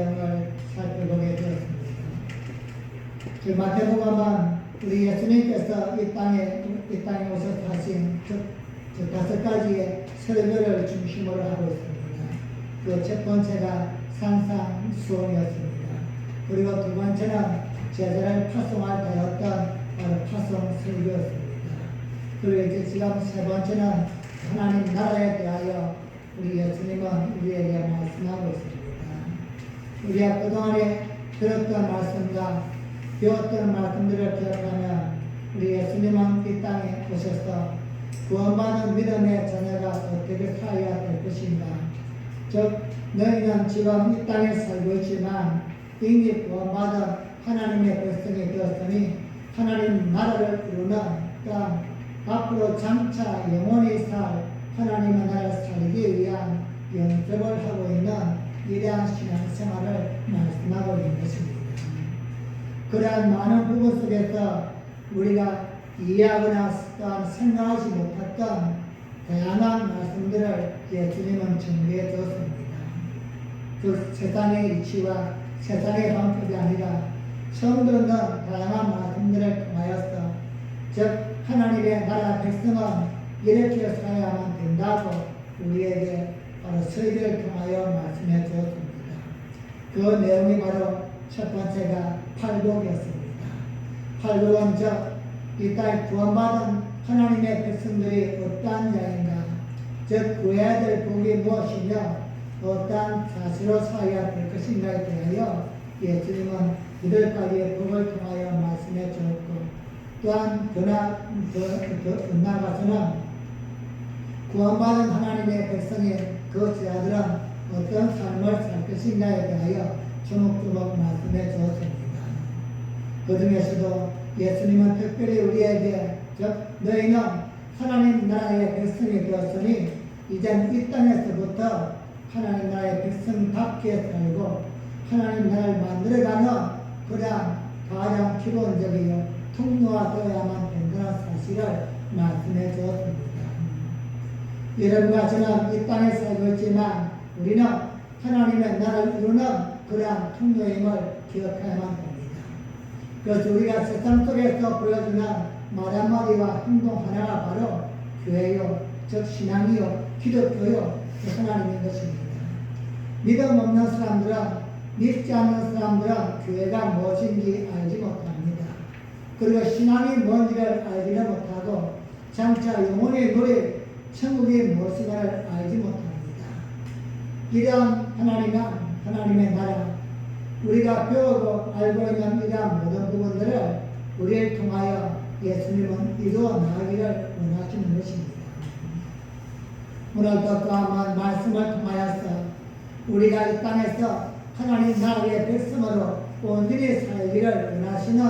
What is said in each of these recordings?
내용을 살펴보게 되었습니다. 마태복음은 우리 예수님께서 이 땅에 오셔서 하신 저 5가지의 설교를 중심으로 하고 있습니다. 그 첫 번째가 산상수훈이었습니다. 그리고 두 번째는 제자를 파송할 때였던 바로 파송 설교였습니다. 그리고 이제 지금 세 번째는 하나님 나라에 대하여 우리 예수님은 우리에게 말씀하고 있습니다. 우리가 그동안에 들었던 말씀과 배웠던 말씀들을 기억하면 우리 예수님은 이 땅에 오셔서 구원받은 믿음의 자녀가 어떻게 살아야 될 것인가. 즉 너희는 지금 이 땅에 살고 있지만 이미 구원받은 하나님의 백성이 되었으니 하나님 나라를 이루는 땅 앞으로 장차 영원히 살 하나님의 나라를 살기 위한 연습을 하고 있는 위대한 신앙생활을 말씀하고 있는 것입니다. 그러한 많은 부분 속에서 우리가 이해하거나 또한 생각하지 못했던 다양한 말씀들을 예수님은 정리해 주었습니다. 그 세상의 이치와 세상의 방법이 아니라 처음 듣는 다양한 말씀들을 통하여서 즉 하나님의 나라 백성은 이렇게 살아야만 된다고 우리에게 바로 설교를 통하여 말씀해 주었습니다. 그 내용이 바로 첫 번째가 팔복이었습니다. 팔복은 즉 이 땅에 구원받은 하나님의 백성들이 어떠한 자인가, 즉 구해야 될 복이 무엇이며 어떠한 자세로 살아야 될 것인가에 대하여 예수님은 8가지의 복을 통하여 말씀해 주었고 또한 더 나아가서는 구원받은 하나님의 백성인 그 제자들은 어떤 삶을 살 것인가에 대하여 조목조목 말씀해 주었습니다. 그 중에서도 예수님은 특별히 우리에게 즉 너희는 하나님 나라의 백성이 되었으니 이젠 이 땅에서부터 하나님 나라의 백성답게 살고 하나님 나라를 만들어가는 그러한 가장 기본적이요 통로화되어야만 된다는 사실을 말씀해 주었습니다. 여러분과 저는 이 땅에 살고 있지만 우리는 하나님의 나라를 이루는 그러한 통로임을 기억해야만 합니다. 그래서 우리가 세상 속에서 보여주는 말 한마디와 행동 하나가 바로 교회요, 즉 신앙이요, 기독교요, 하나님인 것입니다. 믿음 없는 사람들은 믿지 않는 사람들은 교회가 무엇인지 알지 못합니다. 그리고 신앙이 뭔지를 알지를 못하고 장차 영원히 누릴 천국이 무엇인가를 알지 못합니다. 이러한 하나님의 나라, 우리가 배우고 알고 있는 이러한 모든 부분들을 우리를 통하여 예수님은 이루어 나가기를 원하시는 것입니다. 오늘도 또한 말씀을 통하여서 우리가 이 땅에서 하나님 나라의 백성으로 온전히 살기를 원하시는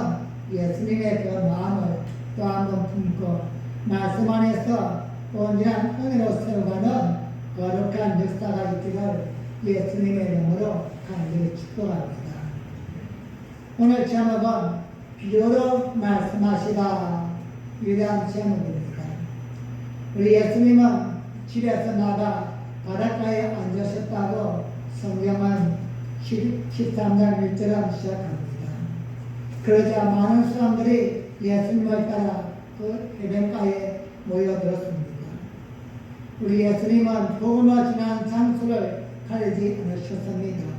예수님의 그 마음을 또 한 번 품고 말씀 안에서 온전한 은혜로 세워가는 거룩한 역사가 있기를 예수님의 이름으로 간절히 축복합니다. 오늘 제목은 비유로 말씀하시라 위대한 제목입니다. 우리 예수님은 집에서 나가 바닷가에 앉으셨다고 성경은 13장 1절을 시작합니다. 그러자 많은 사람들이 예수님을 따라 그 해변가에 모여들었습니다. 우리 예수님은 복음을 전하는 장소를 가리지 않으셨습니다.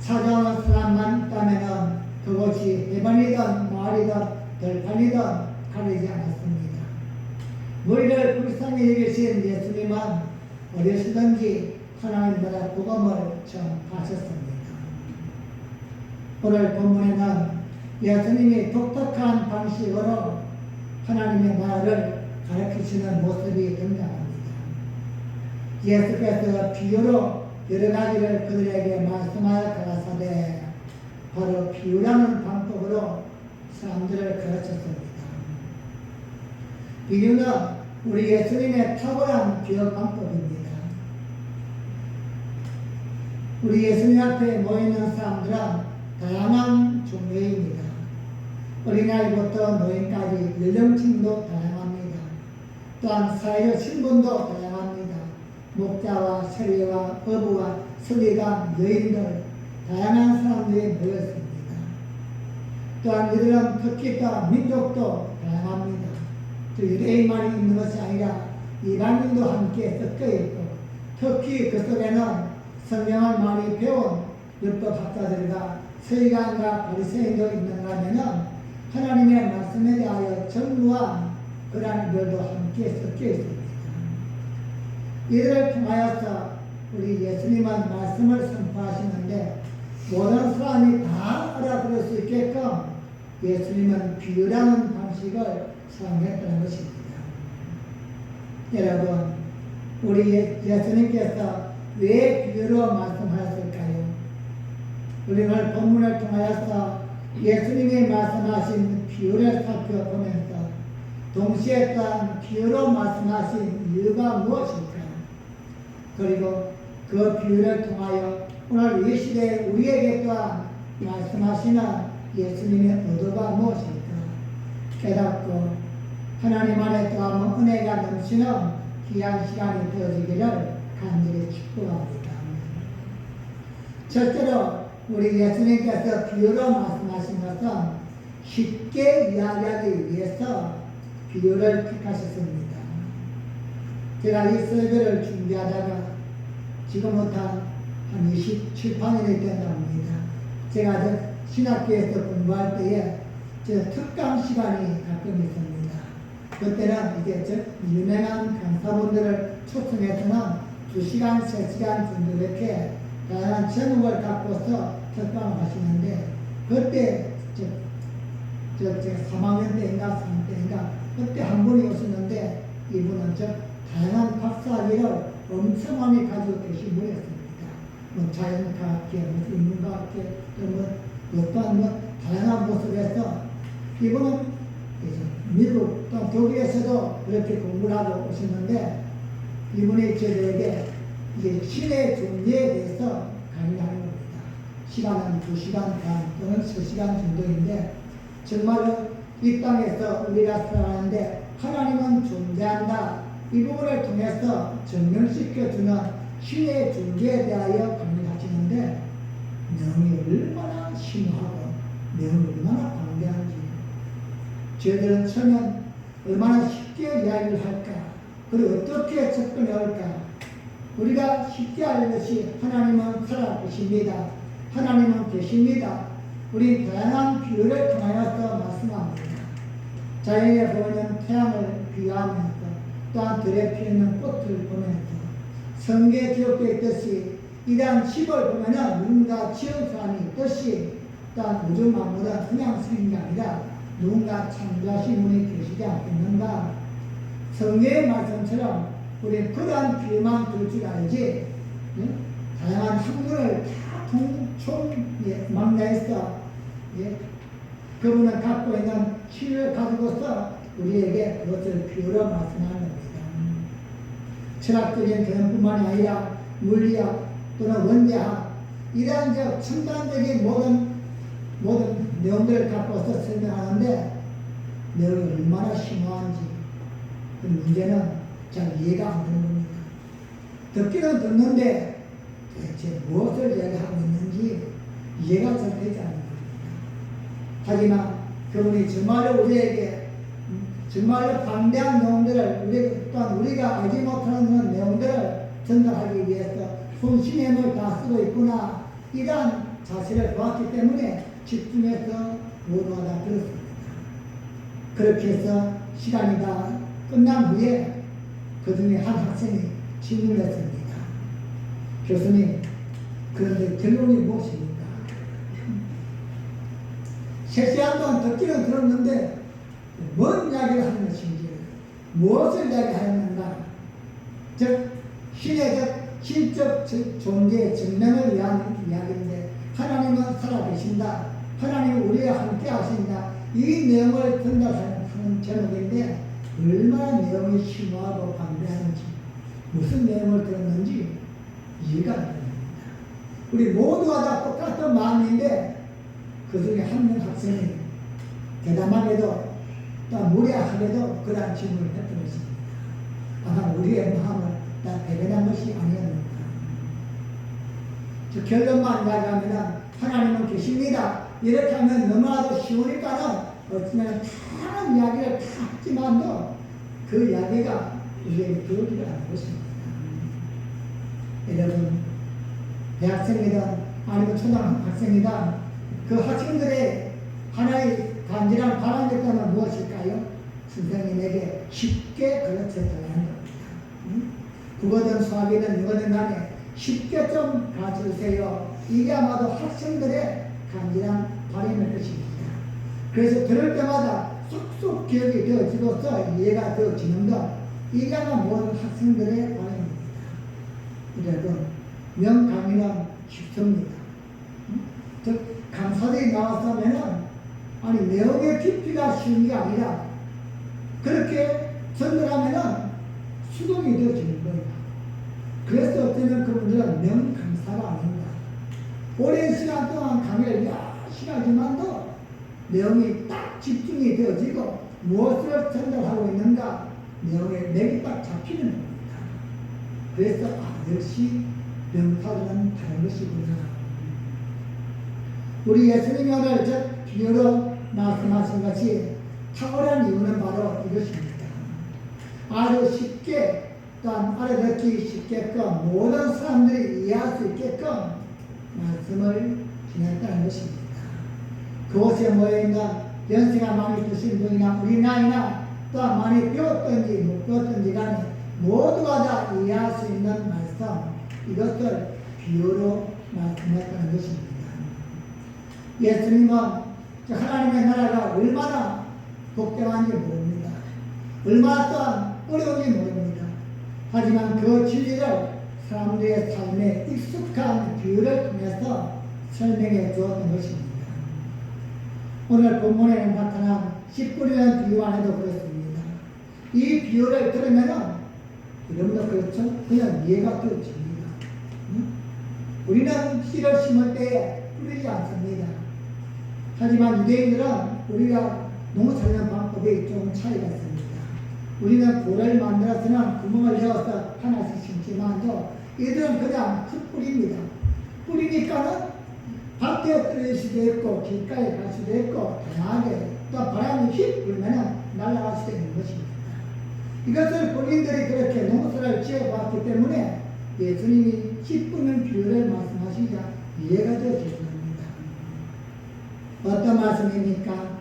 찾아오는 사람만 있다면 그곳이 해변이든 마을이든 들판이든 가리지 않았습니다. 우리를 불쌍히 여기신 예수님은 어디서든지 하나님 나라 복음을 전하셨습니다. 오늘 본문에는 예수님이 독특한 방식으로 하나님의 나라를 가르치시는 모습이 등장합니다. 예수께서 비유로 여러 가지를 그들에게 말씀하여 가라사대 바로 비유라는 방법으로 사람들을 가르쳤습니다. 비유는 우리 예수님의 탁월한 기억 방법입니다. 우리 예수님 앞에 모이는 사람들은 다양한 종류입니다. 어린아이부터 노인까지 연령층도 다양합니다. 또한 사회적 신분도 다양합니다. 목자와 세리와 어부와 서기관, 여인들 다양한 사람들이 모였습니다. 또한 이들은 특히 또한 민족도 다양합니다. 유대인만이 있는 것이 아니라 이방인도 함께 섞여 있고, 특히 그 속에는 성경을 많이 배운 율법학자들과 서기관과 바리새인도 있는가 하면은 하나님의 말씀에 대하여 전무한 그러한 일들도 함께 섞여 있습니다. 이들을 통하여서 우리 예수님은 말씀을 선포하시는데 모든 사람이 다 알아들을 수 있게끔 예수님은 비유라는 방식을 사용했다는 것입니다. 여러분, 우리 예수님께서 왜 비유로 말씀하셨을까요? 우리 오늘 본문을 통하여서 예수님이 말씀하신 비유를 살펴보면서 동시에 또한 비유로 말씀하신 이유가 무엇일까? 그리고 그 비유를 통하여 오늘 이 시대에 우리에게 또한 말씀하시는 예수님의 의도가 무엇일까? 깨닫고 하나님 안에 또한 은혜가 넘치는 귀한 시간이 되어지기를 간절히 축복합니다. 첫째로 우리 예수님께서 비유로 말씀하신 것은 쉽게 이야기하기 위해서 비유를 택하셨습니다. 제가 이 설교를 준비하다가 지금부터 한 27, 8년이 된다고 합니다. 제가 신학교에서 공부할 때에 특강 시간이 가끔 있습니다. 그때는 이제 유명한 강사분들을 초청해서는 2시간, 3시간 정도 이렇게 다양한 제목을 갖고서 특강을 하시는데, 그때 제가 3학년 때인가 3학년 때인가 그때 한 분이 오셨는데, 이분은 다양한 박사학위를 엄청 많이 가지고 계신 분이었습니다. 자연과학계, 인문과학계, 또한 다양한 모습에서 이분은 미국 또 독일에서도 그렇게 공부를 하고 오셨는데, 이분이 저에게 이제 신의 존재에 대해서 강의를 하는 겁니다. 시간은 2시간 반 또는 3시간 정도인데, 정말로 이 땅에서 우리가 살아가는데 하나님은 존재한다, 이 부분을 통해서 증명시켜주는 신의 존재에 대하여 강의를 하시는데, 내용이 얼마나 심오하고 내용이 얼마나 광대한지, 저희들은 처음엔 얼마나 쉽게 이야기를 할까, 그리고 어떻게 접근해 올까. 우리가 쉽게 알 것이 하나님은 살아계십니다, 하나님은 계십니다. 우리 다양한 비유를 통하여서 말씀합니다. 자연에 보이는 태양을 비유하면서, 또한 들에 피는 꽃을 보면서, 성경에 기록되어 있듯이 이러한 집을 보면은 누군가 지은 사람이 있듯이, 또한 우주 만물은 그냥 생긴 게 아니라 누군가 창조하신 분이 계시지 않겠는가. 성경의 말씀처럼 우리 그러한 비유만 들 줄 알지, 다양한 학문을 다 망라해서 그분은 갖고 있는 치유를 가지고서 우리에게 그것을 비유로 말씀하는 겁니다. 철학적인 개념뿐만이 아니라 물리학 또는 원자학, 이러한 첨단적인 모든 내용들을 갖고서 설명하는데, 내용이 얼마나 심오한지 그 문제는 잘 이해가 안 되는 겁니다. 듣기는 듣는데 도대체 무엇을 이야기하고 있는지 이해가 잘 되지 않는 겁니다. 하지만 그분이 정말로 우리에게 정말로 방대한 내용들을, 또한 우리가 알지 못하는 내용들을 전달하기 위해서 손신의 힘을 다 쓰고 있구나, 이러한 사실을 보았기 때문에 집중해서 모두가 들었습니다. 그렇게 해서 시간이 다 끝난 후에 그 중에 한 학생이 질문을 했습니다. 교수님, 그런데 결론이 무엇입니까? 3시간 동안 듣기는 들었는데 뭔 이야기를 하는 것인지, 무엇을 이야기하였는가, 즉 신의 신적 존재의 증명을 위한 이야기인데, 하나님은 살아계신다, 하나님은 우리와 함께 하신다, 이 내용을 전달하는 제목인데 얼마나 내용이 심오하고 방대한지, 무슨 내용을 들었는지 이해가 안 됩니다. 우리 모두가 다 똑같은 마음인데 그 중에 한 명 학생이 대담하게도 또 무례하게도 그러한 질문을 했던 것입니다. 아마 우리의 마음을 다 대변한 것이 아니었는가. 저 결론만 이야기하면 하나님은 계십니다. 이렇게 하면 너무나도 쉬우니까는 어쩌면 다른 이야기를 다 하지만도 그 이야기가 우리에게 들어오지를 않는 것입니다. 여러분, 대학생이든 아니면 초등학생이든 그 학생들의 하나의 간절한 바람이 있다면 무엇일까요? 선생님에게 쉽게 가르쳐줘야 하는 겁니다. 국어든 수학이든 이거든 간에 쉽게 좀 가르쳐주세요. 이게 아마도 학생들의 간절한 바람일 것입니다. 그래서 들을 때마다 쏙쏙 기억이 되어지고서 이해가 되어지는 것, 이게 아마 모든 학생들의 바람입니다. 여러분, 명강의는 쉽습니다. 즉, 강사들이 나와서 하면은, 아니, 내용의 깊이가 쉬운 게 아니라, 그렇게 전달하면은 수동이 되어지는 거예요. 그래서 어쩌면 그분들은 명강사가 아닙니다. 오랜 시간 동안 강의를 열심히 하지만도 내용이 딱 집중이 되어지고 무엇을 전달하고 있는가 내용의 맥이 딱 잡히는 겁니다. 그래서 역시 명사들은 다른 것이구나. 우리 예수님이 오늘 저 비유로 말씀하신 것이 탁월한 이유는 바로 이것입니다. 아주 쉽게 또한 알아듣기 쉽게끔 모든 사람들이 이해할 수 있게끔 말씀을 지냈다는 것입니다. 그곳에 모여있는 연세가 많이 드신 분이나 우리 나이나 또 많이 배웠던지 못 배웠던지 간에 모두가 다 이해할 수 있는 말씀, 이것을 비유로 말씀했다는 것입니다. 예수님은 하나님의 나라가 얼마나 복잡한지 모릅니다. 얼마나 또한 어려운지 모릅니다. 하지만 그 진리를 사람들의 삶에 익숙한 비유를 통해서 설명해 주었던 것입니다. 오늘 본문에 나타난 씨 뿌리는 비유 안에도 그렇습니다. 이 비유를 들으면은 여러분도 그렇죠? 그냥 이해가 되어집니다. 우리는 씨를 심을 때에 뿌리지 않습니다. 하지만 유대인들은 우리가 농사짓는 방법이 좀 차이가 있습니다. 우리는 돌을 만들어서는 구멍을 내어서 하나씩 심지만도 이들은 그냥 흙 뿌립니다. 뿌리니까는 밭에 떨어질 수도 있고 길가에 갈 수도 있고 다양하게 또 바람이 휙 불면 날아갈 수도 있는 것입니다. 이것을 본인들이 그렇게 농사를 지어봤기 때문에 예수님이 씨 뿌리는 비유를 말씀하시자 이해가 되어질 겁니다. 어떤 말씀입니까?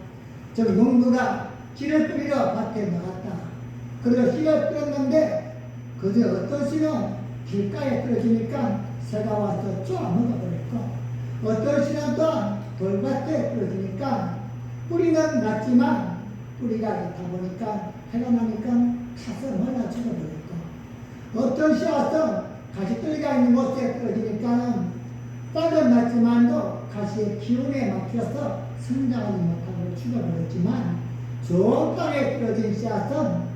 저 농부가 씨를 뿌리러 밭에 나갔다. 그리고 씨를 뿌렸는데 그중에 어떤 씨는 길가에 떨어지니까 새가 와서 쪼아먹어버렸고 어떤 씨는 또한 돌밭에 떨어지니까 뿌리는 났지만 뿌리가 있다 보니까 해가 나니까 타서 말라 죽어버렸고 어떤 씨앗은 가시떨기가 있는 곳에 떨어지니까는 땅은 났지만도 가시의 기운에 막혀서 성장하지 못하고 죽어버렸지만 좋은 땅에 떨어진 씨앗은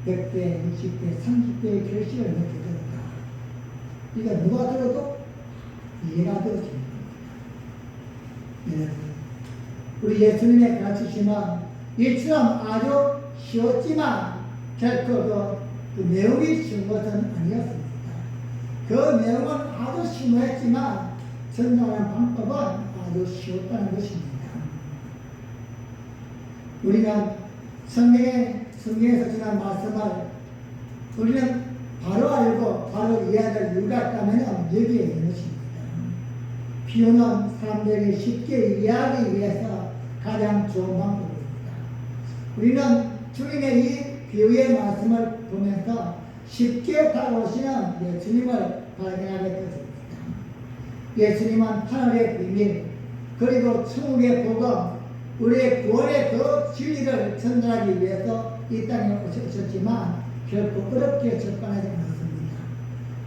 100배, 60배, 30배의 결실을 맺게 되었다. 이거 누가 들어도 이해가 되어집니다. 여러분, 우리 예수님의 가르치심은 이처럼 아주 쉬웠지만 결코 그 내용이 쉬운 것은 아니었습니다. 그 내용은 아주 심오했지만 전달하는 방법은 아주 쉬웠다는 것입니다. 우리는 성경에서 주는 말씀을 우리는 바로 알고 바로 이해할 이유가 있다면 여기에 있는 것입니다. 비유는 사람들이 쉽게 이해하기 위해서 가장 좋은 방법입니다. 우리는 주님의 이 비유의 말씀을 보면서 쉽게 다가오시는 예수님을 발견하게 되었습니다. 예수님은 하늘의 비밀 그리고 천국의 복음 우리의 구원의 그 진리를 전달하기 위해서 이 땅에 오셨지만 결코 어렵게 접근하지 않았습니다.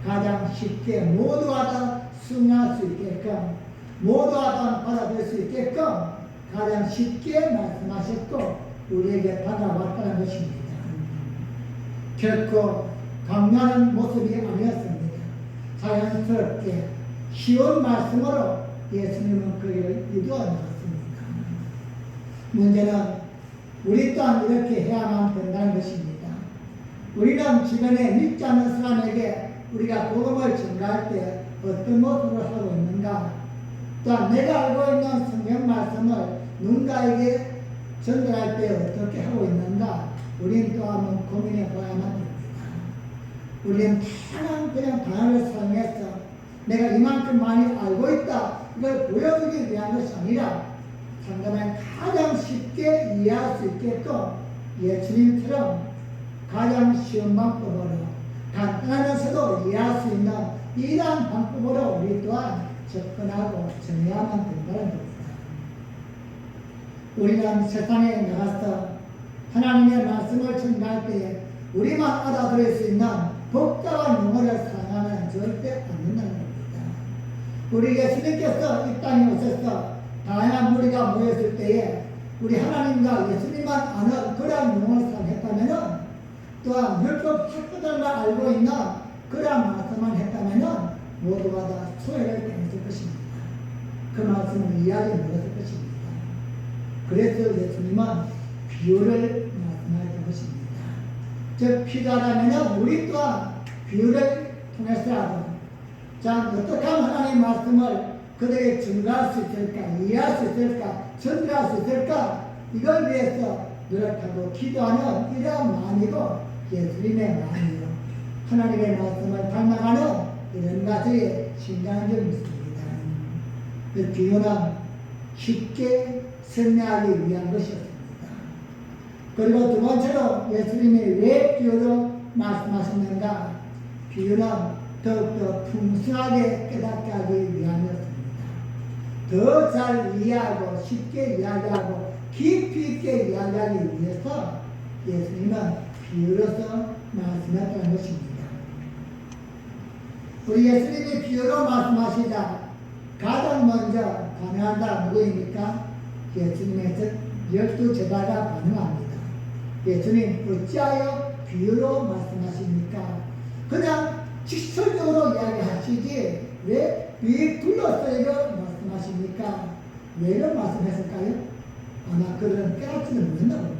가장 쉽게 모두가 다 수용할 수 있게끔 모두가 다 받아들일 수 있게끔 가장 쉽게 말씀하셨고 우리에게 다가왔다는 것입니다. 결코 강요하는 모습이 아니었습니다. 자연스럽게 쉬운 말씀으로 예수님은 그를 이루어 나갔습니다. 문제는 우리 또한 이렇게 해야만 된다는 것입니다. 우리는 주변에 믿지 않는 사람에게 우리가 복음을 전가할 때 어떤 모습을 하고 있는가 있는가? 또한 내가 알고 있는 성경 말씀을 누군가에게 전달할 때 어떻게 하고 있는가? 우리는 또 한번 고민해 봐야만 됩니다. 우리는 다만 그냥 단어를 사용해서 내가 이만큼 많이 알고 있다 이걸 보여주기 위한 것이 아니라 상대방이 가장 쉽게 이해할 수 있게끔 예수님처럼 가장 쉬운 방법으로 간단하면서도 이해할 수 있는 이러한 방법으로 우리 또한 접근하고 정해야만 된다는 겁니다. 우리는 세상에 나가서 하나님의 말씀을 전할 때에 우리만 알아들을 수 있는 복잡한 용어를 사용하면 절대 안 된다는 겁니다. 우리 예수님께서 이 땅에 오셔서 다양한 무리가 모였을 때에 우리 하나님과 예수님만 아는 그러한 용어를 사용했다면 또한 율법 학교들만 알고 있는 그러한 말씀만 했다면 모두가 다 소외를 당했을 것입니다. 그 말씀을 이해하지 못했을 것입니다. 그래서 예수님은 비유를 말씀하셨던 것입니다. 즉 필요하다면 우리 또한 비유를 통해서라도 자 어떻게 하면 하나님의 말씀을 그들에게 증거할 수 있을까, 이해할 수 있을까, 전달할 수 있을까 이걸 위해서 노력하고 기도하는 이러한 마음이고 예수님의 마음이요 하나님의 말씀을 닮아가는 이런 가지의 신앙을 믿습니다. 그 비유는 쉽게 설명하기 위한 것이었습니다. 그리고 두 번째로 예수님이 왜 비유로 말씀하셨는가? 비유는 더욱더 풍성하게 깨닫게 하기 위함이었습니다. 더 잘 이해하고 쉽게 이야기하고 깊이 있게 이야기하기 위해서 예수님은 비유로서 말씀했다는 것입니다. 우리 예수님이 비유로 말씀하시자 가장 먼저 반응한다 누구입니까? 예수님의 12제자가 반응합니다. 예수님 어찌하여 비유로 말씀하십니까? 그냥 직설적으로 이야기하시지 왜 둘러싸여 말씀하십니까? 왜 이런 말씀했을까요? 아마 그들은 깨닫지는 못했나 봅니다.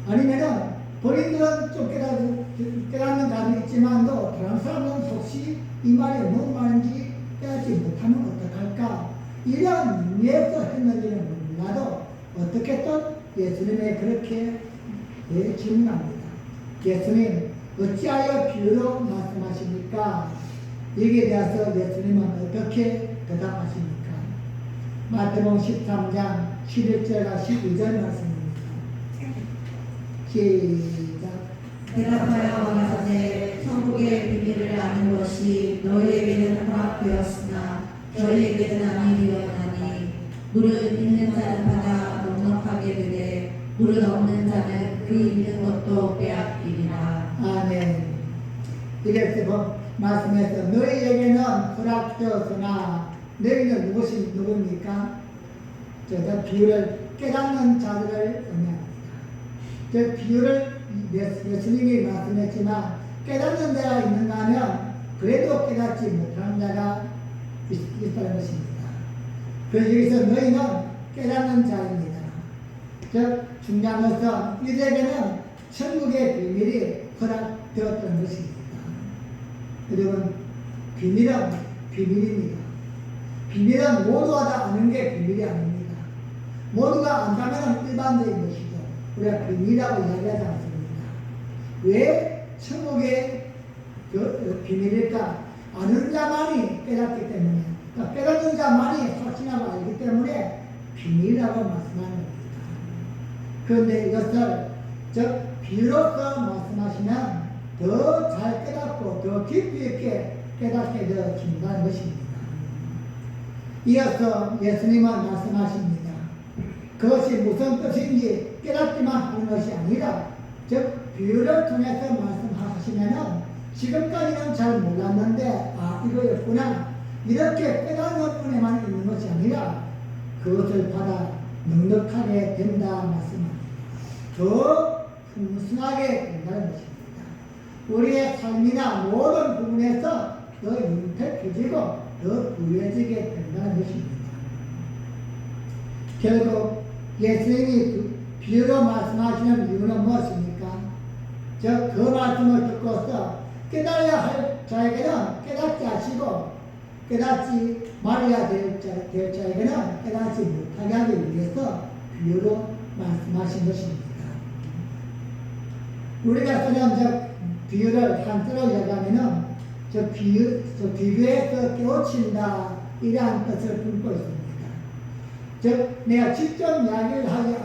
아니면은 본인들은 좀 깨닫는 감이 있지만도 다른 사람은 혹시 이 말이 뭔 말인지 깨닫지 못하면 어떡할까? 이런 의미에서 했는지는 몰라도 어떻게든 예수님의 그렇게 질문합니다. 예수님 어찌하여 비유로 말씀하십니까? 여기에 대해서 예수님은 어떻게 대답하십니까? 마태복음 13장 11절과 12절 말씀입니다. 시작. 대답하여 말하되 천국의 비밀을 아는 것이 너희에게는 허락되었으나 저희에게는 아니되었나니 물은 있는 자는 받아 넉넉하게 되되 물은 없는 자는 그 있는 것도 빼앗기리라. 아멘. 이래서 말씀해서 너희에게는 허락되었으나 너희는 누굽니까? 저 비유를 깨닫는 자들을 의미합니다. 저 비유를 예수님이 말씀했지만 깨닫는 자가 있는가 하면 그래도 깨닫지 못하는 자가 있다는 것입니다. 그래서 여기서 너희는 깨닫는 자입니다. 즉 중요한 것은 이들에게는 천국의 비밀이 허락되었다는 것입니다. 여러분 비밀은 비밀입니다. 비밀은 모두가 다 아는 게 비밀이 아닙니다. 모두가 안다면 일반적인 것이죠. 우리가 비밀이라고 이야기하지 않습니다. 왜 천국의 비밀일까? 아는 자만이 깨닫기 때문에, 그러니까 깨닫는 자만이 확신하고 알기 때문에 비밀이라고 말씀하는 겁니다. 그런데 이것을 즉 비유로서 말씀하시면 더 잘 깨닫고 더 깊이 있게 깨닫게 되어진다는 것입니다. 이어서 예수님은 말씀하십니다. 그것이 무슨 뜻인지 깨닫기만 하는 것이 아니라 즉 비유를 통해서 말씀하시면은 지금까지는 잘 몰랐는데 이거였구나 이렇게 깨닫는 은혜만 있는 것이 아니라 그것을 받아 넉넉하게 된다 말씀합니다. 더 풍성하게 된다는 것입니다. 우리의 삶이나 모든 부분에서 더 윤택해지고 더 부유해지게 된다는 것입니다. 결국 예수님이 비유로 말씀하시는 이유는 무엇입니까? 즉 그 말씀을 듣고서 깨달아야 할 자에게는 깨닫게 하시고 깨닫지 말아야 될 자에게는 깨닫지 못하게 하기 위해서 비유로 말씀하신 것입니다. 우리가 쓰는 저 비유를 한자로 이야기하면은 저 비유에서 깨우친다 이러한 뜻을 품고 있습니다. 즉 내가 직접 이야기를 하지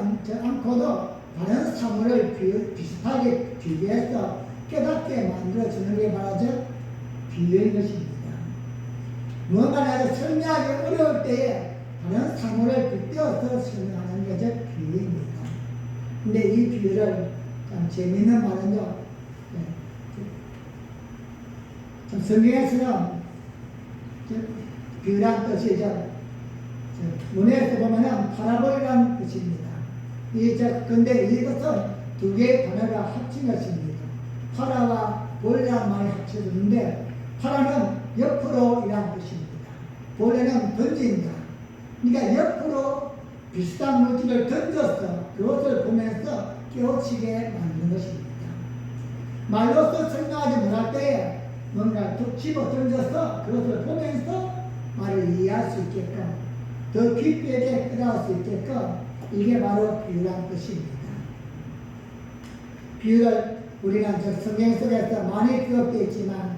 않고도 다른 사물을 비슷하게 비교해서 깨닫게 만들어주는 게 바로 저 비유인 것입니다. 무언가 내가 설명하기 어려울 때에 다른 사물을 빗대어서 설명하는 게 저 비유입니다. 근데 이 비유를 참 재미있는 말은요, 참 성경에서는 비유란 뜻이 문에서 보면은 파라볼이라는 뜻입니다. 근데 이것은 두 개의 단어가 합친 것입니다. 파라와 볼이라는 말이 합쳐졌는데, 파라는 옆으로 이라는 뜻입니다. 볼에는 던진다. 그러니까 옆으로 비슷한 물질을 던져서 그것을 보면서 깨우치게 만드는 것입니다. 말로서 설명하지 못할 때에 뭔가 툭 집어 던져서 그것을 보면서 말을 이해할 수 있게끔 더 깊이 있게 깨달을 수 있게끔 이게 바로 비유란 뜻입니다. 비유를 우리가 성경 속에서 많이 기록되어 있지만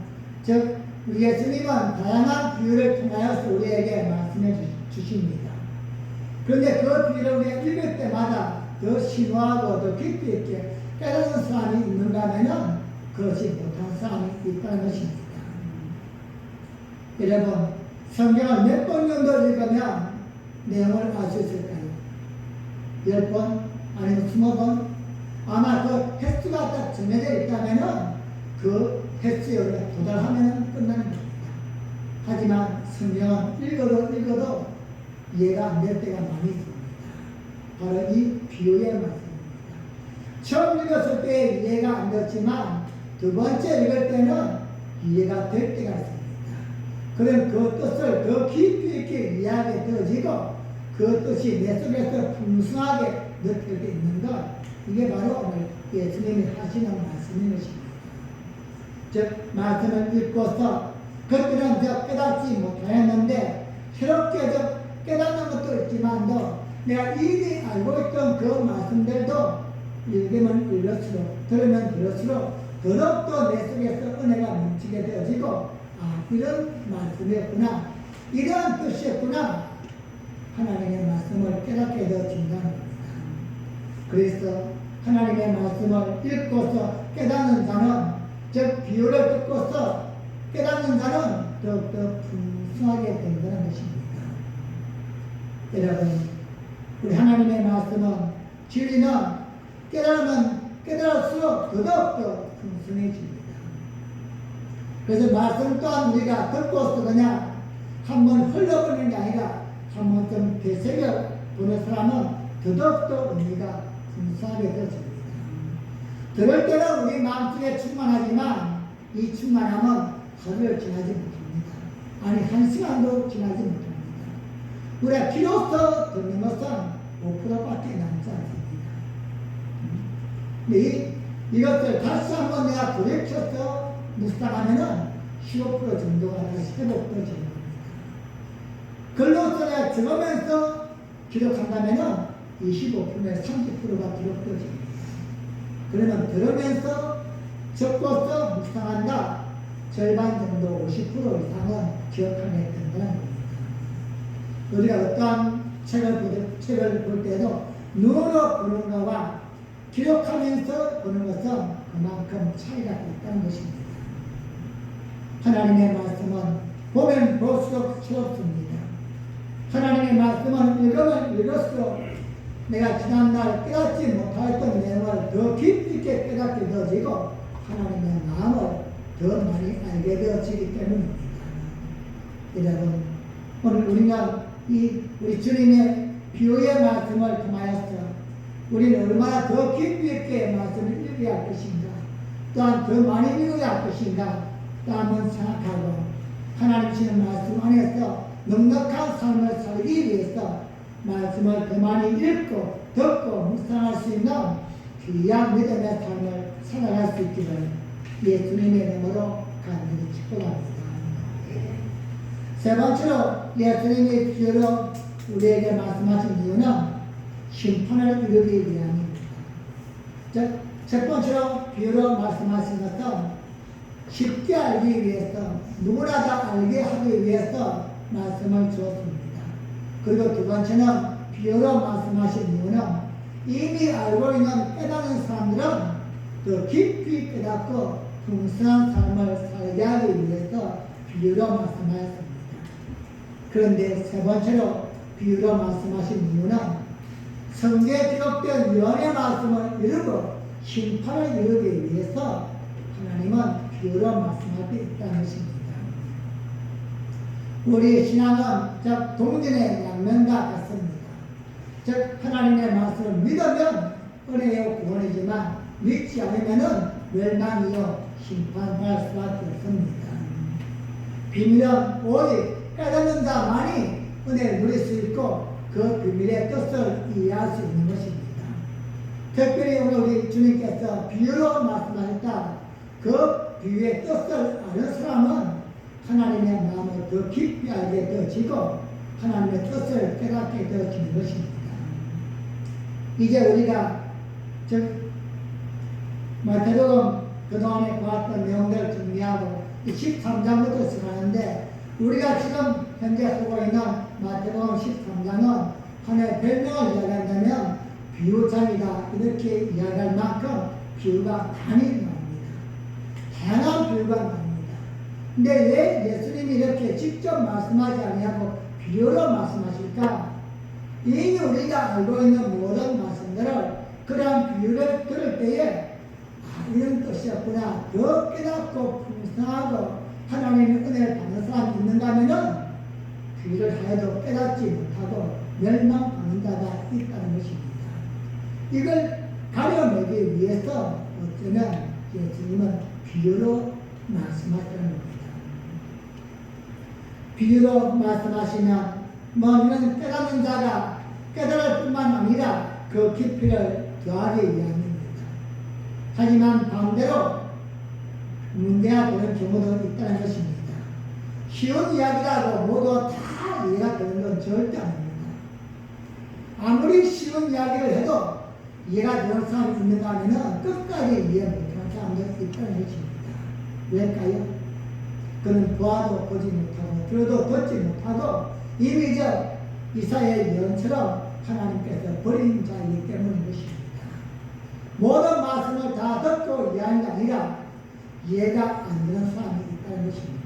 우리 예수님은 다양한 비유를 통하여서 우리에게 말씀해 주십니다. 그런데 그 비유를 우리가 읽을 때마다 더 심오하고 더 깊이 있게 깨닫는 사람이 있는가 하면 그것이 못한 사람이 있다는 것입니다. 여러분, 성경을 몇 번 정도 읽으면 내용을 알 수 있을까요? 10번? 아니면 20번? 아마 그 횟수가 딱 정해져 있다면 그 횟수에 도달하면 끝나는 겁니다. 하지만 성경은 읽어도 이해가 안 될 때가 많이 있습니다. 바로 이 비유의 말씀입니다. 처음 읽었을 때 이해가 안 됐지만 두 번째 읽을 때는 이해가 될 때가 있습니다. 그럼 그 뜻을 더 깊이 있게 이해하게 되어지고 그 뜻이 내 속에서 풍성하게 느껴져 있는 것, 이게 바로 오늘 예수님이 하시는 말씀인 것입니다. 즉 말씀을 읽고서 그때는 깨닫지 못하였는데 새롭게 깨닫는 것도 있지만도 내가 이미 알고 있던 그 말씀들도 읽으면 읽을수록 들으면 들을수록 더욱더 내 속에서 은혜가 넘치게 되어지고 이런 말씀이었구나, 이런 뜻이었구나, 하나님의 말씀을 깨닫게 되어진다는 겁니다. 그래서 하나님의 말씀을 읽고서 깨닫는 자는, 즉 비유를 듣고서 깨닫는 자는 더욱더 풍성하게 된다는 것입니다. 여러분, 우리 하나님의 말씀은, 진리는 깨달으면 깨달을수록 더욱더 풍성해집니다. 그래서 말씀 또한 우리가 듣고서 그냥 한번 흘러보는 게 아니라 한번 좀 되새겨 보는 사람은 더욱더 의미가 풍성하게 되어집니다. 들을 때는 우리 마음속에 충만하지만 이 충만함은 하루를 지나지 못합니다. 아니, 1시간도 지나지 못합니다. 우리가 비로소 듣는 것은 5%밖에 남지 않습니다. 근데 이것을 다시 한번 내가 돌이켜서 묵상하면은 15% 정도가 다시 회복되어집니다. 글로서 내가 적으면서 기록한다면은 25%에 30%가 기록되어집니다. 그러면 들으면서 적고서 묵상한다, 절반 정도 50% 이상은 기억하게 된다는 겁니다. 우리가 어떠한 책을 볼 때도 눈으로 보는 것과 기록하면서 보는 것은 그만큼 차이가 있다는 것입니다. 하나님의 말씀은 보면 볼수록 새롭습니다. 하나님의 말씀은 읽으면 읽을수록 내가 지난날 깨닫지 못하였던 내용을 더 깊이 있게 깨닫게 되어지고 하나님의 마음을 더 많이 알게 되어지기 때문입니다. 여러분, 오늘 우리가 우리 주님의 비유의 말씀을 통하여서 우리는 얼마나 더 깊이 있게 말씀을 읽어야 할 것인가, 또한 더 많이 읽어야 할 것인가 또 한번 생각하고 하나님 주시는 말씀 안에서 넉넉한 삶을 살기 위해서 말씀을 더 많이 읽고 듣고 묵상할 수 있는 귀한 믿음의 삶을 살아갈 수 있기를 예수님의 이름으로 간절히 축복합니다. 세 번째로 예수님이 비유로 우리에게 말씀하신 이유는 심판을 이루기 위함입니다. 즉, 첫 번째로 비유로 말씀하신 것은 쉽게 알기 위해서, 누구나 다 알게 하기 위해서 말씀을 주었습니다. 그리고 두 번째는 비유로 말씀하신 이유는 이미 알고 있는 깨닫는 사람들은 더 깊이 깨닫고 풍성한 삶을 살게 하기 위해서 비유로 말씀하였습니다. 그런데 세 번째로 비유로 말씀하신 이유는 성경에 기록된 유언의 말씀을 이루고 심판을 이루기 위해서 하나님은 비유로 말씀할 때 있다는 것입니다. 우리 신앙은 즉 동전의 양면과 같습니다. 즉 하나님의 말씀을 믿으면 은혜요 구원이지만 믿지 않으면 멸망이요 심판할 수밖에 없습니다. 비밀은 오직 깨닫는 자만이 은혜를 누릴 수 있고 그 비밀의 뜻을 이해할 수 있는 것입니다. 특별히 오늘 우리 주님께서 비유로 말씀하셨다. 그 비유의 뜻을 아는 사람은 하나님의 마음을 더 깊이 알게 되어지고 하나님의 뜻을 깨닫게 되어지는 것입니다. 이제 우리가 즉 마태복음 그동안에 보았던 내용들을 정리하고 13장부터 시작하는데 우리가 지금 현재 보고 있는 마태복음 13장은 하나의 별명을 이야기한다면 비유장이다 이렇게 이야기할 만큼 비유가 많이 나옵니다. 다양한 비유가 나옵니다. 근데 왜 예수님이 이렇게 직접 말씀하지 아니하고 비유로 말씀하실까? 이미 우리가 알고 있는 모든 말씀들을 그러한 비유를 들을 때에 이런 뜻이었구나. 더 깨닫고 풍성하고 하나님의 은혜를 받는 사람이 있는가 하면은 비유를 하여도 깨닫지 못하고 멸망하는 자가 있다는 것입니다. 이걸 가려내기 위해서 어쩌면 예수님은 비유로 말씀하시는 겁니다. 비유로 말씀하시면 이는 깨닫는 자가 깨달을 뿐만 아니라 그 깊이를 더하기 위함입니다. 하지만 반대로 문제가 되는 경우도 있다는 것입니다. 쉬운 이야기라고 모두 다 이해가 되는 건 절대 아닙니다. 아무리 쉬운 이야기를 해도 이해가 되는 사람이 있는가 하면 끝까지 이해 못하는 사람들이 있다는 것입니다. 왜일까요? 그는 보아도 보지 못하고 들어도 듣지 못하고 이미 이사야의 예언처럼 하나님께서 버린 자이기 때문인 것입니다. 모든 말씀을 다 듣고 이해하는 게 아니라 이해가 안 되는 사람이 있다는 것입니다.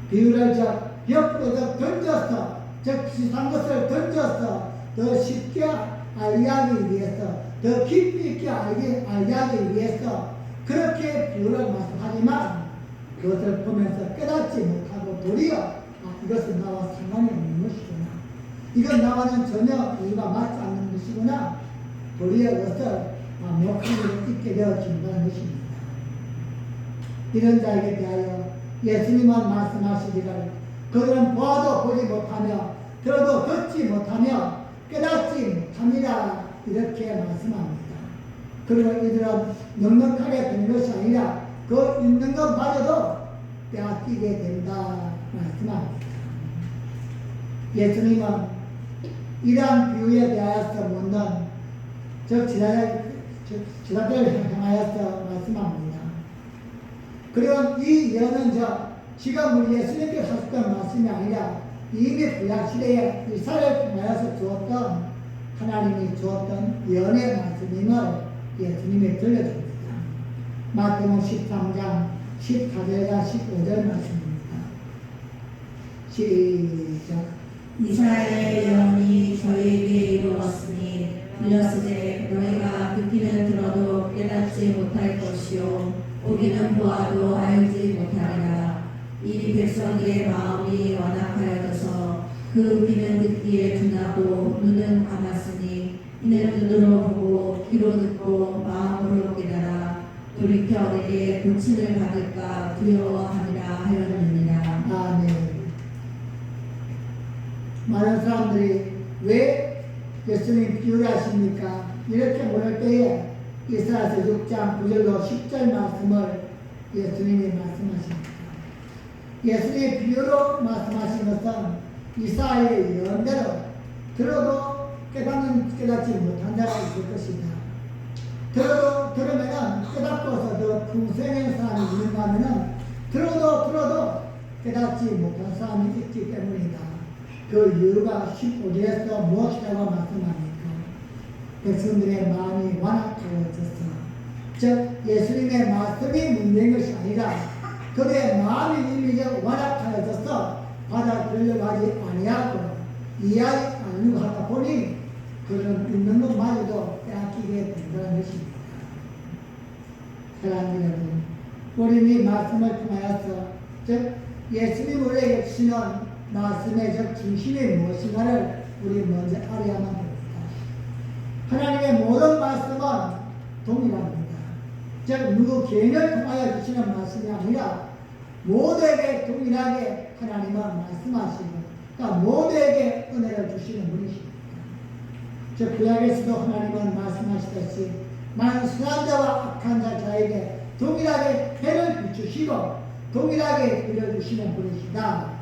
비유를 옆으로 던져서 비슷한 것을 던져서 더 쉽게 알게 하기 위해서 더 깊이 있게 알게 하기 위해서 그렇게 비유를 말씀하지만 그것을 보면서 깨닫지 못하고 도리어 이것은 나와 상관이 없는 것이구나. 이건 나와는 전혀 이유가 맞지 않는 것이구나. 도리어 그것을 목하게 있게 되어진다는 것입니다. 이런 자에게 대하여 예수님은 말씀하시기를 그들은 보아도 보지 못하며 들어도 듣지 못하며 깨닫지 못합니다. 이렇게 말씀합니다. 그리고 이들은 넉넉하게 된 것이 아니라 그 있는 것마저도 빼앗기게 된다 말씀합니다. 예수님은 이러한 비유에 대하여서 묻는 지자들을 향하여서 말씀합니다. 그리고 이 예언은 지금 우리 예수님께서 하셨던 말씀이 아니라 이미 구약시대에 이스라엘을 통하여서 주었던 하나님이 주었던 예언의 말씀임을 예수님이 들려줍니다. 마태복음 13장 14절과 15절 말씀입니다. 시작. 이스라엘의 예언이 저희에게 이루었으니 들렸으되 너희가 듣기는 들어도 깨닫지 못할 것이요 보기는 보아도 알지 못하리라. 이 백성의 마음이 완악하여져서 그 귀는 듣기에 둔하고 눈은 감았으니 이는 눈으로 보고 귀로 듣고 마음으로 깨달아 돌이켜 내게 고침을 받을까 두려워하리라 하였느니라. 아멘. 많은 사람들이 왜 예수님 비유를 하십니까? 이렇게 물을 때에 이사야서 6장 9절로 10절 말씀을 예수님이 말씀하십니다. 예수님의 비유로 말씀하신 것은 이사야의 예언대로 들어도 깨닫지 못한 자가 있을 것이다. 들으면은 깨닫고서 더 풍성한 사람이 있는가 하면은 들어도 깨닫지 못한 사람이 있기 때문이다. 그 이유가 15절에서 무엇이라고 말씀합니까? 백성들의 마음이 완악하여졌어. 즉 예수님의 말씀이 문제인 것이 아니라 그들의 마음이 이미 완악하여져서 받아들이려고 하지 아니하고 이해하지 않으려고 하다 보니 그런 있는 것마저도 빼앗기게 된다는 것입니다. 사랑하는 여러분, 우리는 이 말씀을 통하여서 즉 예수님 우리에게 주시는 말씀의 즉 중심이 무엇인가를 우리 먼저 알아야만 됩니다. 하나님의 모든 말씀은 동일합니다. 즉 누구 개인을 통하여 주시는 말씀이 아니라 모두에게 동일하게 하나님은 말씀하시고 그러니까 모두에게 은혜를 주시는 분이십니다. 즉 구약에서도 하나님은 말씀하시듯이 선한 자와 악한 자에게 동일하게 해를 비추시고 동일하게 빌어주시는 분이시다.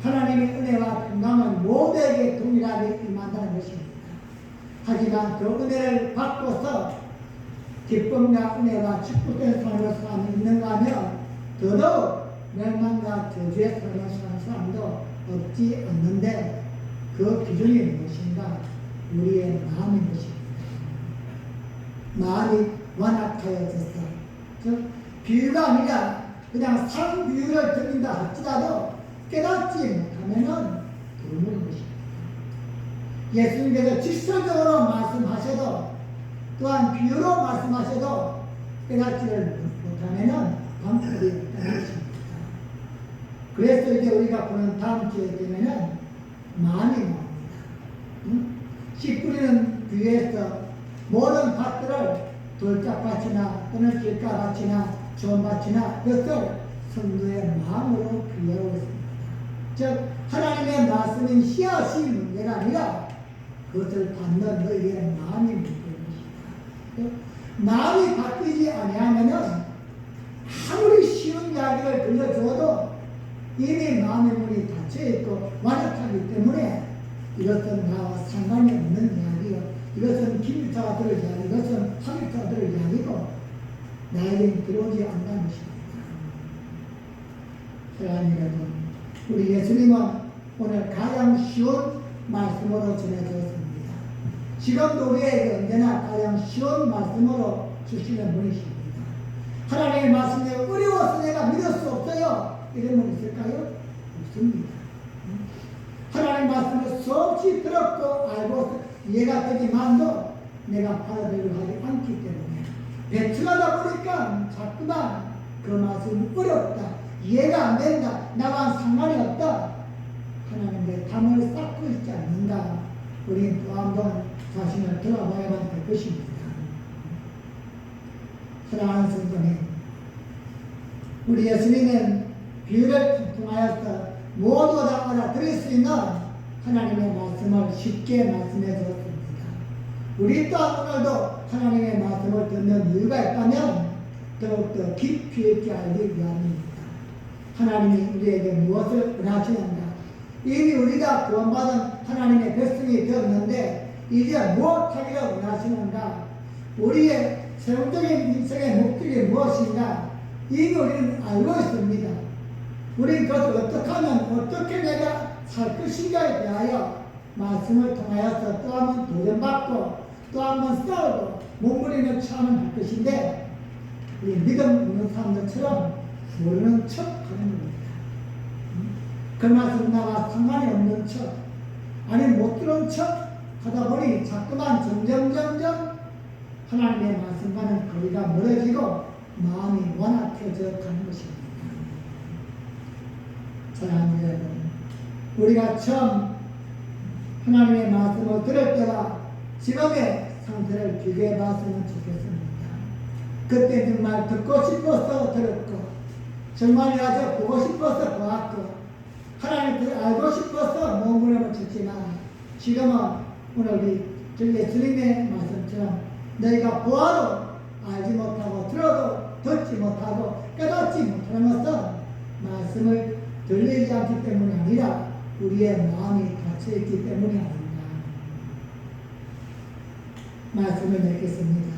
하나님의 은혜와 평강은 모두에게 동일하게 임한다는 것입니다. 하지만 그 은혜를 받고서 기쁨과 은혜와 축복된 삶을 사는 있는가 하면 더더욱 멸망과 저주의 삶을 사는 사람도 없지 않는데 그 기준이 무엇인가? 우리의 마음인 것입니다. 마음이 완악하여졌어. 즉 비유가 아니라 그냥 상 비유를 드린다 할지라도 깨닫지 못하면은 돌무는 것입니다. 예수님께서 직설적으로 말씀하셔도 또한 비유로 말씀하셔도 깨닫지를 못하면은 방법이 없다는 것입니다. 그래서 이제 우리가 보는 다음 주에 되면은 마음이 나옵니다. 씨 뿌리는 비유에서 모든 밭들을 돌짝밭이나 또는 길가밭이나 좋은 밭이나 그것을 성도의 마음으로 비유하고 있습니다. 즉 하나님의 말씀인 씨앗이 문제가 아니라 그것을 받는 너희의 마음이 문제인 것이다. 마음이 바뀌지 아니하면은 아무리 쉬운 이야기를 들려주어도 이미 마음의 문이 닫혀있고 완악하기 때문에 이것은 나와 상관이 없는 이야기요. 이것은 기밀자가 들을 이야기, 이것은 하밀자가 들을 이야기고 나에겐 들어오지 않는 것입니다. 사랑하는 여러분, 우리 예수님은 오늘 가장 쉬운 말씀으로 전해주었습니다. 지금도 우리에게 언제나 가장 쉬운 말씀으로 주시는 분이십니다. 하나님의 말씀에 어려워서 내가 믿을 수 없어요. 이런 분 있을까요? 없습니다. 하나님 말씀을 수없이 들었고 알고 이해가 되지만도 내가 받아들이려 하지 않기 때문에 배출하다 보니까 자꾸만 그 말씀이 어렵다. 이해가 안 된다. 나와 상관이 없다. 하나님의 담을 쌓고 있지 않는가. 우리는 또 한번 자신을 돌아봐야만 될 것입니다. 사랑하는 성도님, 우리 예수님은 비유를 통하여서 모두 다 알아들을 수 있는 하나님의 말씀을 쉽게 말씀해 주었습니다. 우리 또한 오늘도 하나님의 말씀을 듣는 이유가 있다면 더욱더 깊이 있게 알기 위함입니다. 하나님이 우리에게 무엇을 원하시는가? 이미 우리가 구원받은 하나님의 백성이 되었는데 이제 무엇하기를 원하시는가? 우리의 세상적인 인생의 목적이 무엇인가? 이미 우리는 알고 있습니다. 우리는 그것을 어떻게 하면 어떻게 내가 살 것인가에 대하여 말씀을 통하여서 또 한 번 도전받고 또 한 번 싸우고 몸부림을 처음을 할 것인데 우리 믿음 없는 사람들처럼 모르는 척 하는 겁니다. 그 말씀 나와 상관이 없는 척 아니 못 들은 척 하다 보니 자꾸만 점점 하나님의 말씀과는 거리가 멀어지고 마음이 완악해져 가는 것입니다. 사랑하는 여러분, 우리가 처음 하나님의 말씀을 들을 때와 지금의 상태를 비교해 봤으면 좋겠습니다. 그때 정말 듣고 싶어서 들었고 정말 아주 보고 싶어서 보았고 하나님을 알고 싶어서 몸부림을 쳤지만 지금은 오늘 우리 예수님의 말씀처럼 너희가 보아도 알지 못하고 들어도 듣지 못하고 깨닫지 못하는 것은 말씀을 들리지 않기 때문이 아니라 우리의 마음이 닫혀있기 때문이 아닌가. 말씀을 맺겠습니다.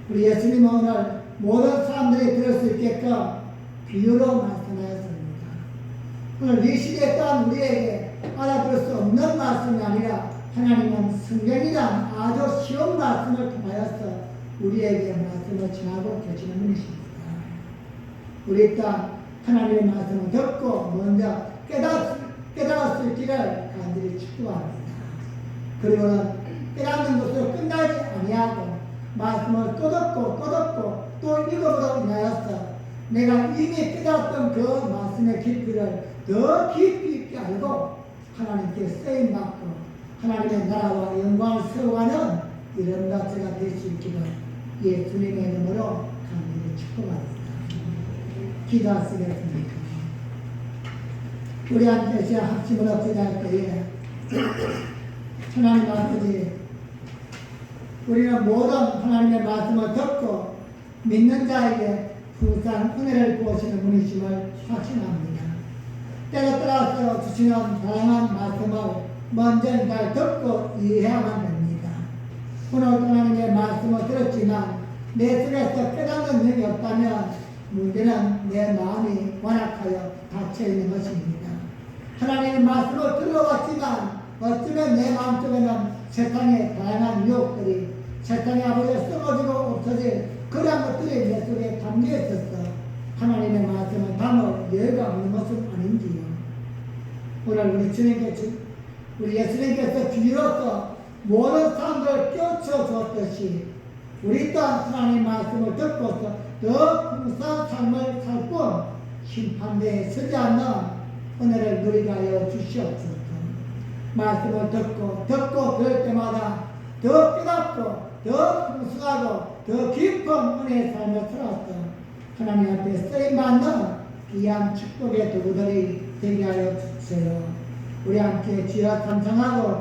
우리 예수님은 오늘 모든 사람들이 들을 수 있게끔 비유로 말씀하였습니다. 오늘 이 시대에 또한 우리에게 알아들을 수 없는 말씀이 아니라 하나님은 성경이란 아주 쉬운 말씀을 통하여서 우리에게 말씀을 전하고 계시는 분이십니다. 우리 또한 하나님의 말씀을 듣고 먼저 깨달을 수 있기를 간절히 축복합니다. 그리고는 깨닫는 것으로 끝나지 아니하고 말씀을 또 듣고 또 읽어보다 인하여서 내가 이미 깨달았던 그 말씀의 깊이를 더 깊이 있게 알고 하나님께 쓰임받고 하나님의 나라와 영광을 세워가는 이런 자체가 될 수 있기를 예수님의 이름으로 간절히 축복합니다. 기도하시겠습니다. 우리 함께 합심을 없애자 할 때에 하나님 아버지, 우리는 모든 하나님의 말씀을 듣고 믿는 자에게 풍성한 은혜를 부으시는 분이심을 확신합니다. 때에 따라서 주시는 다양한 말씀을 먼저 잘 듣고 이해하면 됩니다. 오늘 하나님의 말씀을 들었지만 내 속에서 깨닫는 능력이 없다면 문제는 내 마음이 완악하여 닫혀있는 것입니다. 하나님의 말씀을 들어봤지만 어쩌면 내 마음속에는 세상의 다양한 유혹들이 세상의 아버지에 쓰러지고 없어질 그런 것들이 내 속에 담겨 있어서 하나님의 말씀을 담을 여유가 없는 것은 아닌지요. 오늘 우리 예수님께서 비로소 모든 사람들을 깨우쳐 주었듯이 우리 또한 하나님의 말씀을 듣고서 더 풍성한 삶을 살 뿐 심판대에 서지 않는 은혜를 누리게 하여 주시옵소서. 말씀을 듣고 들을 때마다 더 깨닫고 더 풍성하고 더 깊은 은혜의 삶을 살았던 하나님 앞에 쓰임받는 귀한 축복의 도구들이 되게 하여 주세요. 우리 함께 주여 감상하고